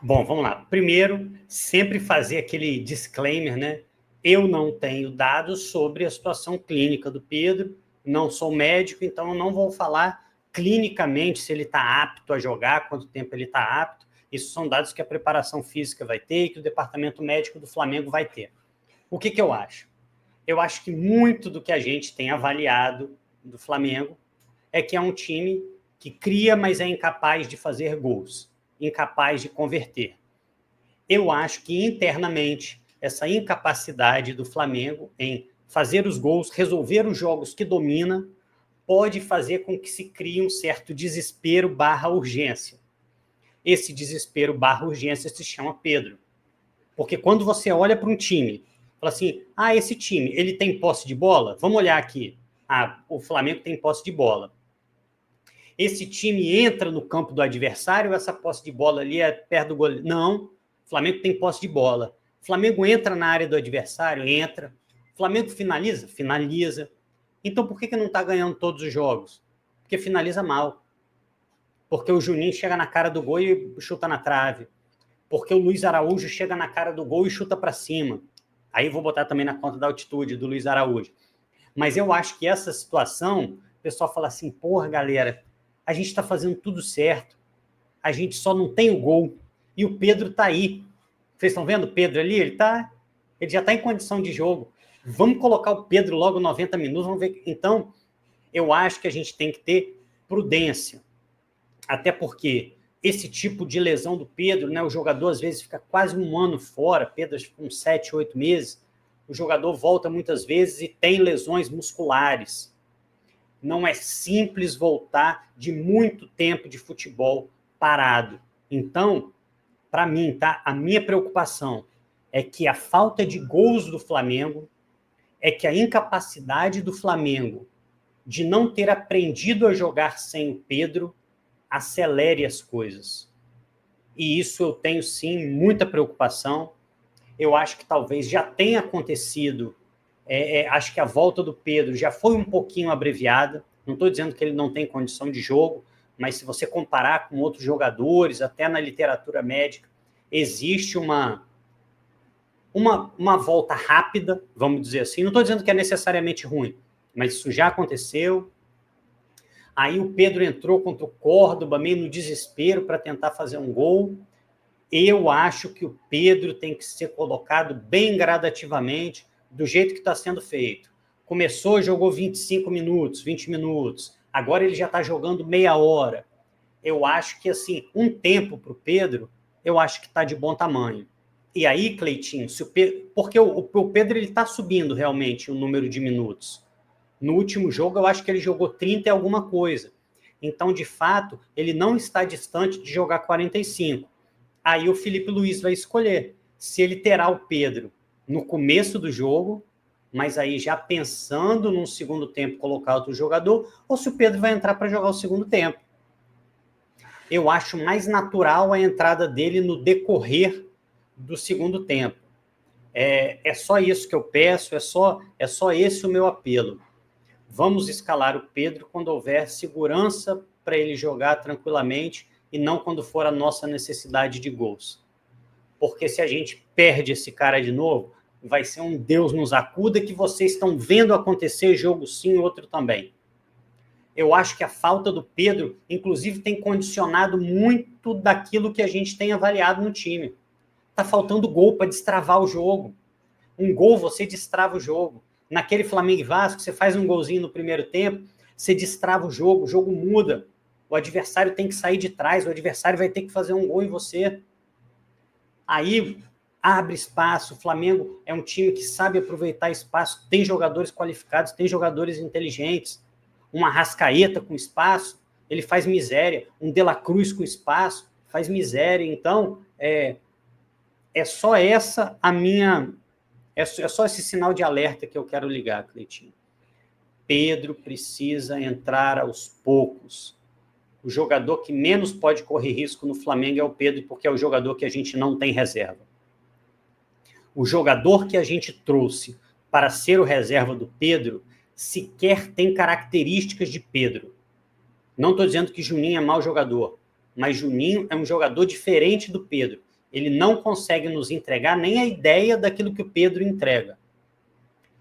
Bom, vamos lá. Primeiro, sempre fazer aquele disclaimer, né? Eu não tenho dados sobre a situação clínica do Pedro, não sou médico, então eu não vou falar clinicamente se ele está apto a jogar, quanto tempo ele está apto. Isso são dados que a preparação física vai ter e que o departamento médico do Flamengo vai ter. O que eu acho? Eu acho que muito do que a gente tem avaliado do Flamengo é que é um time que cria, mas é incapaz de fazer gols, incapaz de converter. Eu acho que internamente essa incapacidade do Flamengo em fazer os gols, resolver os jogos que domina, pode fazer com que se crie um certo desespero barra urgência. Esse desespero barra urgência se chama Pedro. Porque quando você olha para um time, fala assim, esse time, ele tem posse de bola? Vamos olhar aqui. O Flamengo tem posse de bola. Esse time entra no campo do adversário, essa posse de bola ali é perto do goleiro? Não, o Flamengo tem posse de bola. O Flamengo entra na área do adversário? Entra. O Flamengo finaliza? Finaliza. Então por que não está ganhando todos os jogos? Porque finaliza mal. Porque o Juninho chega na cara do gol e chuta na trave. Porque o Luiz Araújo chega na cara do gol e chuta para cima. Aí vou botar também na conta da altitude do Luiz Araújo. Mas eu acho que essa situação, o pessoal fala assim, porra, galera, a gente está fazendo tudo certo, a gente só não tem o gol, e o Pedro está aí. Vocês estão vendo o Pedro ali? Ele já está em condição de jogo. Vamos colocar o Pedro logo 90 minutos, vamos ver. Então, eu acho que a gente tem que ter prudência, até porque esse tipo de lesão do Pedro, né, o jogador às vezes fica quase um ano fora, Pedro fica uns 7, 8 meses, o jogador volta muitas vezes e tem lesões musculares. Não é simples voltar de muito tempo de futebol parado. Então, para mim, tá? A minha preocupação é que a falta de gols do Flamengo, é que a incapacidade do Flamengo de não ter aprendido a jogar sem o Pedro acelere as coisas. E isso eu tenho, sim, muita preocupação. Eu acho que talvez já tenha acontecido. Acho que a volta do Pedro já foi um pouquinho abreviada. Não estou dizendo que ele não tem condição de jogo, mas se você comparar com outros jogadores, até na literatura médica, existe uma volta rápida, vamos dizer assim. Não estou dizendo que é necessariamente ruim, mas isso já aconteceu. Aí o Pedro entrou contra o Córdoba, meio no desespero para tentar fazer um gol. Eu acho que o Pedro tem que ser colocado bem gradativamente, do jeito que está sendo feito. Começou, jogou 25 minutos, 20 minutos. Agora ele já está jogando meia hora. Eu acho que, assim, um tempo para o Pedro, eu acho que está de bom tamanho. E aí, Cleitinho, porque o Pedro está subindo realmente o número de minutos. No último jogo, eu acho que ele jogou 30 e alguma coisa. Então, de fato, ele não está distante de jogar 45. Aí o Felipe Luiz vai escolher se ele terá o Pedro no começo do jogo, mas aí já pensando num segundo tempo colocar outro jogador, ou se o Pedro vai entrar para jogar o segundo tempo. Eu acho mais natural a entrada dele no decorrer do segundo tempo. É só isso que eu peço, é só esse o meu apelo. Vamos escalar o Pedro quando houver segurança para ele jogar tranquilamente e não quando for a nossa necessidade de gols. Porque se a gente perde esse cara de novo, vai ser um Deus nos acuda que vocês estão vendo acontecer jogo sim, outro também. Eu acho que a falta do Pedro, inclusive, tem condicionado muito daquilo que a gente tem avaliado no time. Tá faltando gol para destravar o jogo. Um gol, você destrava o jogo. Naquele Flamengo e Vasco, você faz um golzinho no primeiro tempo, você destrava o jogo muda. O adversário tem que sair de trás, o adversário vai ter que fazer um gol em você. Aí abre espaço. O Flamengo é um time que sabe aproveitar espaço, tem jogadores qualificados, tem jogadores inteligentes. Um Arrascaeta com espaço, ele faz miséria. Um De La Cruz com espaço, faz miséria. Então, é só essa a minha... É só esse sinal de alerta que eu quero ligar, Cleitinho. Pedro precisa entrar aos poucos. O jogador que menos pode correr risco no Flamengo é o Pedro, porque é o jogador que a gente não tem reserva. O jogador que a gente trouxe para ser o reserva do Pedro sequer tem características de Pedro. Não estou dizendo que Juninho é mau jogador, mas Juninho é um jogador diferente do Pedro. ele não consegue nos entregar nem a ideia daquilo que o Pedro entrega.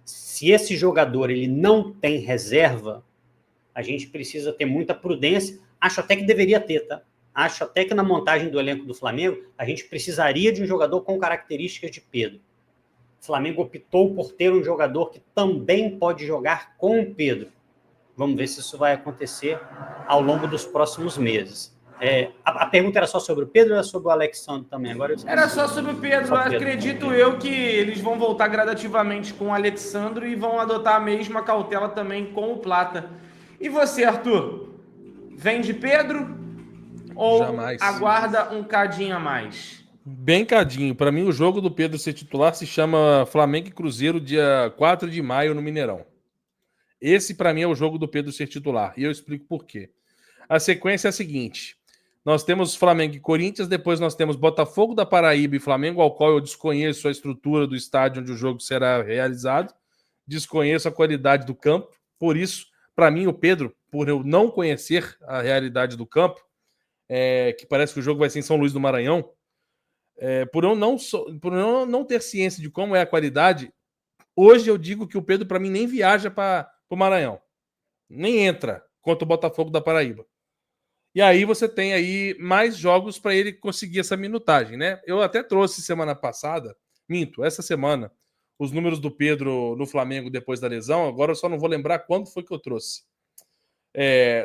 Se esse jogador ele não tem reserva, a gente precisa ter muita prudência. Acho até que deveria ter, tá? Acho até que na montagem do elenco do Flamengo, a gente precisaria de um jogador com características de Pedro. O Flamengo optou por ter um jogador que também pode jogar com o Pedro. Vamos ver se isso vai acontecer ao longo dos próximos meses. A pergunta era só sobre o Pedro ou era sobre o Alexandre também? Agora era só sobre o Pedro. Acredito eu que eles vão voltar gradativamente com o Alexandre e vão adotar a mesma cautela também com o Plata. E você, Arthur? Vem de Pedro ou jamais aguarda um cadinho a mais? Bem cadinho. Para mim, o jogo do Pedro ser titular se chama Flamengo e Cruzeiro, dia 4 de maio, no Mineirão. Esse, para mim, é o jogo do Pedro ser titular. E eu explico por quê. A sequência é a seguinte. Nós temos Flamengo e Corinthians, depois nós temos Botafogo da Paraíba e Flamengo, ao qual eu desconheço a estrutura do estádio onde o jogo será realizado, desconheço a qualidade do campo, por isso, para mim, o Pedro, por eu não conhecer a realidade do campo, que parece que o jogo vai ser em São Luís do Maranhão, por eu não ter ciência de como é a qualidade, hoje eu digo que o Pedro, para mim, nem viaja para o Maranhão, nem entra contra o Botafogo da Paraíba. E aí você tem aí mais jogos para ele conseguir essa minutagem, né? Eu até trouxe semana passada, essa semana, os números do Pedro no Flamengo depois da lesão. Agora eu só não vou lembrar quando foi que eu trouxe.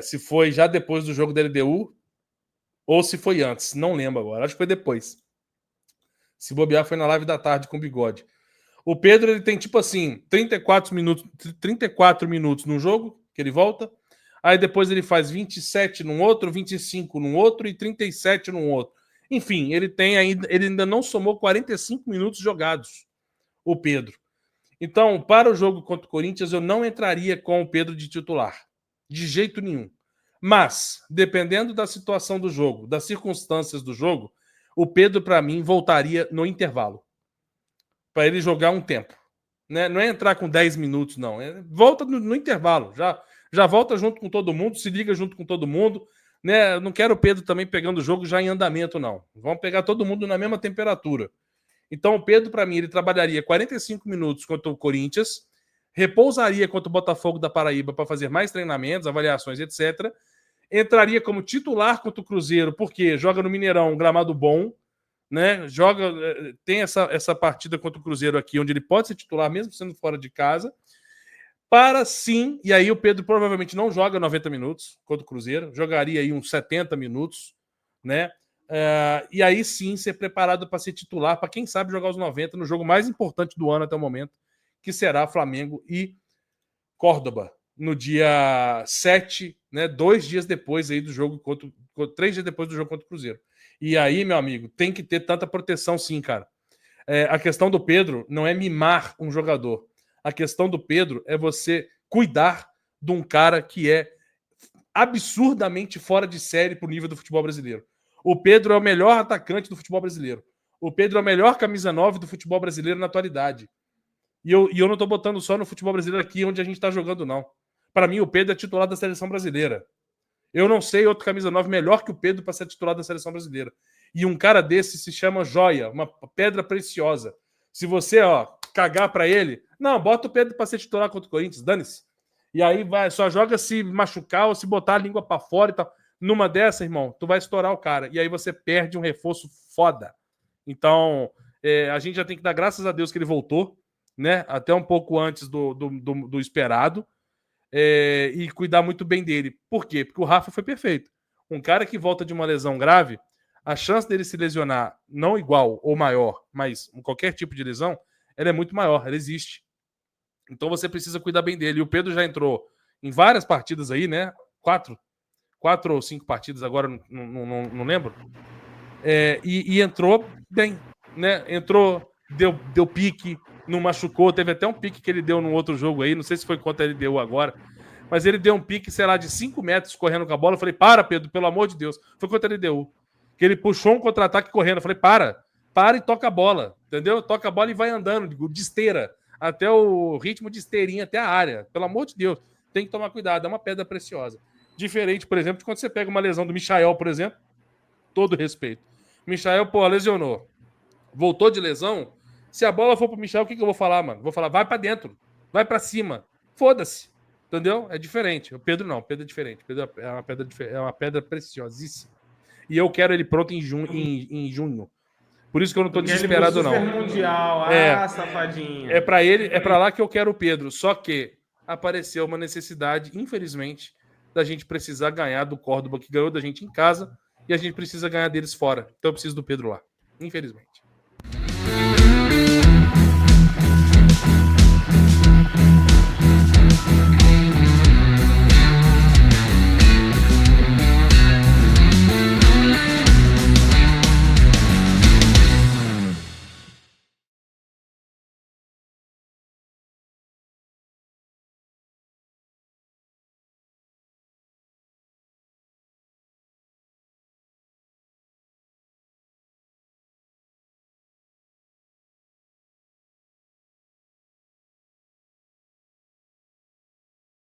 Se foi já depois do jogo da LDU ou se foi antes. Não lembro agora. Acho que foi depois. Se bobear, foi na live da tarde com o Bigode. O Pedro, ele tem tipo assim, 34 minutos no jogo, que ele volta. Aí depois ele faz 27 num outro, 25 num outro e 37 num outro. Enfim, ele ainda não somou 45 minutos jogados, o Pedro. Então, para o jogo contra o Corinthians, eu não entraria com o Pedro de titular. De jeito nenhum. Mas, dependendo da situação do jogo, das circunstâncias do jogo, o Pedro, para mim, voltaria no intervalo. Para ele jogar um tempo. Né? Não é entrar com 10 minutos, não. Volta no intervalo. Já volta junto com todo mundo, se liga junto com todo mundo. Né? Eu não quero o Pedro também pegando o jogo já em andamento, não. Vamos pegar todo mundo na mesma temperatura. Então, o Pedro, para mim, ele trabalharia 45 minutos contra o Corinthians, repousaria contra o Botafogo da Paraíba para fazer mais treinamentos, avaliações, etc. Entraria como titular contra o Cruzeiro, porque joga no Mineirão, um gramado bom, né? Tem essa partida contra o Cruzeiro aqui, onde ele pode ser titular, mesmo sendo fora de casa. Para sim, e aí o Pedro provavelmente não joga 90 minutos contra o Cruzeiro, jogaria aí uns 70 minutos, né? E aí sim ser preparado para ser titular, para quem sabe jogar os 90 no jogo mais importante do ano até o momento, que será Flamengo e Córdoba, no dia 7, né? 2 dias depois aí do jogo 3 dias depois do jogo contra o Cruzeiro. E aí, meu amigo, tem que ter tanta proteção sim, cara. A questão do Pedro não é mimar um jogador. A questão do Pedro é você cuidar de um cara que é absurdamente fora de série pro nível do futebol brasileiro. O Pedro é o melhor atacante do futebol brasileiro. O Pedro é o melhor camisa 9 do futebol brasileiro na atualidade. E eu não tô botando só no futebol brasileiro aqui onde a gente tá jogando, não. Para mim, o Pedro é titular da seleção brasileira. Eu não sei outro camisa 9 melhor que o Pedro para ser titular da seleção brasileira. E um cara desse se chama joia, uma pedra preciosa. Se você, cagar para ele, não, bota o Pedro para ser titular contra o Corinthians, dane-se. E aí só joga se machucar ou se botar a língua para fora e tal. Numa dessa, irmão, tu vai estourar o cara. E aí você perde um reforço foda. Então, a gente já tem que dar graças a Deus que ele voltou, né? Até um pouco antes do esperado. E cuidar muito bem dele. Por quê? Porque o Rafa foi perfeito. Um cara que volta de uma lesão grave, a chance dele se lesionar, não igual ou maior, mas qualquer tipo de lesão, ela é muito maior, ela existe. Então você precisa cuidar bem dele. E o Pedro já entrou em várias partidas aí, né? 4 ou 5 partidas, agora não lembro. E entrou bem, né? Entrou, deu pique, não machucou. Teve até um pique que ele deu num outro jogo aí, não sei se foi contra ele deu agora, mas ele deu um pique, sei lá, de 5 metros correndo com a bola. Eu falei, para, Pedro, pelo amor de Deus. Foi contra ele deu. Que ele puxou um contra-ataque correndo. Eu falei, para e toca a bola, entendeu? Toca a bola e vai andando, de esteira, até o ritmo de esteirinha, até a área. Pelo amor de Deus, tem que tomar cuidado, é uma pedra preciosa. Diferente, por exemplo, de quando você pega uma lesão do Michael, por exemplo, todo respeito. Michael, lesionou. voltou de lesão. Se a bola for pro Michel, o que eu vou falar, mano? Vou falar, vai pra dentro, vai pra cima. Foda-se. Entendeu? É diferente. O Pedro não, o Pedro é diferente. O Pedro é uma pedra preciosíssima. E eu quero ele pronto em junho. Por isso que eu não tô desesperado, não. Mundial. Safadinha. É pra ele, é pra lá que eu quero o Pedro. Só que apareceu uma necessidade, infelizmente, da gente precisar ganhar do Córdoba, que ganhou da gente em casa, e a gente precisa ganhar deles fora. Então eu preciso do Pedro lá. Infelizmente.